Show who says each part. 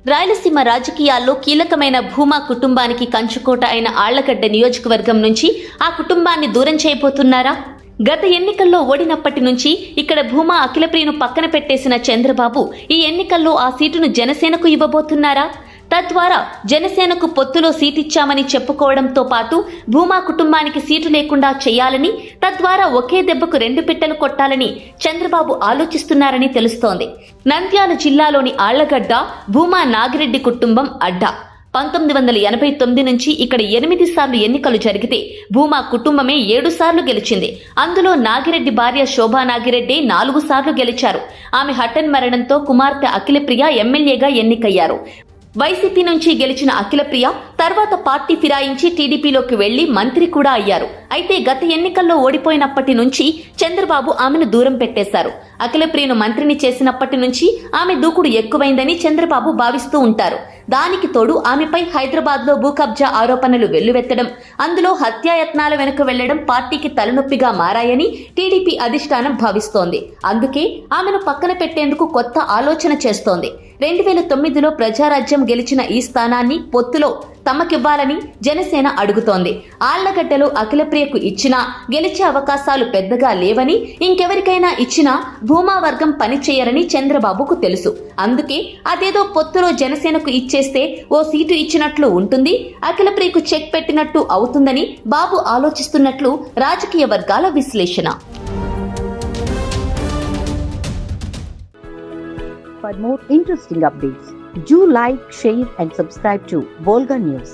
Speaker 1: రాయలసీమ రాజకీయాల్లో కీలకమైన భూమా కుటుంబానికి కంచుకోట అయిన ఆళ్లగడ్డ నియోజకవర్గం నుంచి ఆ కుటుంబాన్ని దూరం చేయబోతున్నారా? గత ఎన్నికల్లో ఓడినప్పటి నుంచి ఇక్కడ భూమా అఖిలప్రియను పక్కన పెట్టేసిన చంద్రబాబు ఈ ఎన్నికల్లో ఆ సీటును జనసేనకు ఇవ్వబోతున్నారా? తద్వారా జనసేనకు పొత్తులో సీటిచ్చామని చెప్పుకోవడంతో పాటు భూమా కుటుంబానికి సీటు లేకుండా చేయాలని, తద్వారా ఒకే దెబ్బకు 2 పిట్టలు కొట్టాలని చంద్రబాబు ఆలోచిస్తున్నారని తెలుస్తోంది. నంద్యాల జిల్లాలోని ఆళ్లగడ్డ భూమా నాగిరెడ్డి కుటుంబం అడ్డా. 1989 నుంచి ఇక్కడ 8 సార్లు ఎన్నికలు జరిగితే భూమా కుటుంబమే 7 సార్లు గెలిచింది. అందులో నాగిరెడ్డి భార్య శోభా నాగిరెడ్డి 4 సార్లు గెలిచారు. ఆమె హఠన్ మరణంతో కుమార్తె అఖిలప్రియ ఎమ్మెల్యేగా ఎన్నికయ్యారు. వైసీపీ నుంచి గెలిచిన అఖిలప్రియ తర్వాత పార్టీ ఫిరాయించి టీడీపీలోకి వెళ్లి మంత్రి కూడా అయ్యారు. అయితే గత ఎన్నికల్లో ఓడిపోయినప్పటి నుంచి చంద్రబాబు ఆమెను దూరం పెట్టేశారు. అఖిలప్రియను మంత్రిని చేసినప్పటి నుంచి ఆమె దూకుడు ఎక్కువైందని చంద్రబాబు భావిస్తూ ఉంటారు. దానికి తోడు ఆమెపై హైదరాబాద్లో భూ కబ్జా ఆరోపణలు వెల్లువెత్తడం, అందులో హత్యాయత్నాల వెనుక వెళ్లడం పార్టీకి తలనొప్పిగా మారాయని టీడీపీ అధిష్టానం భావిస్తోంది. అందుకే ఆమెను పక్కన పెట్టేందుకు కొత్త ఆలోచన చేస్తోంది. 2009లో ప్రజారాజ్యం గెలిచిన ఈ స్థానాన్ని పొత్తులో తమకివ్వాలని జనసేన అడుగుతోంది. ఆళ్లగడ్డలో అఖిలప్రియకు ఇచ్చినా గెలిచే అవకాశాలు పెద్దగా లేవని, ఇంకెవరికైనా ఇచ్చినా భూమా వర్గం పనిచేయరని చంద్రబాబుకు తెలుసు. అందుకే అదేదో పొత్తులో జనసేనకు ఇచ్చేస్తే ఓ సీటు ఇచ్చినట్లు ఉంటుంది, అఖిలప్రియకు చెక్ పెట్టినట్టు అవుతుందని బాబు ఆలోచిస్తున్నట్లు రాజకీయ వర్గాల విశ్లేషణ.
Speaker 2: For more interesting updates, do like, share and subscribe to Volga News.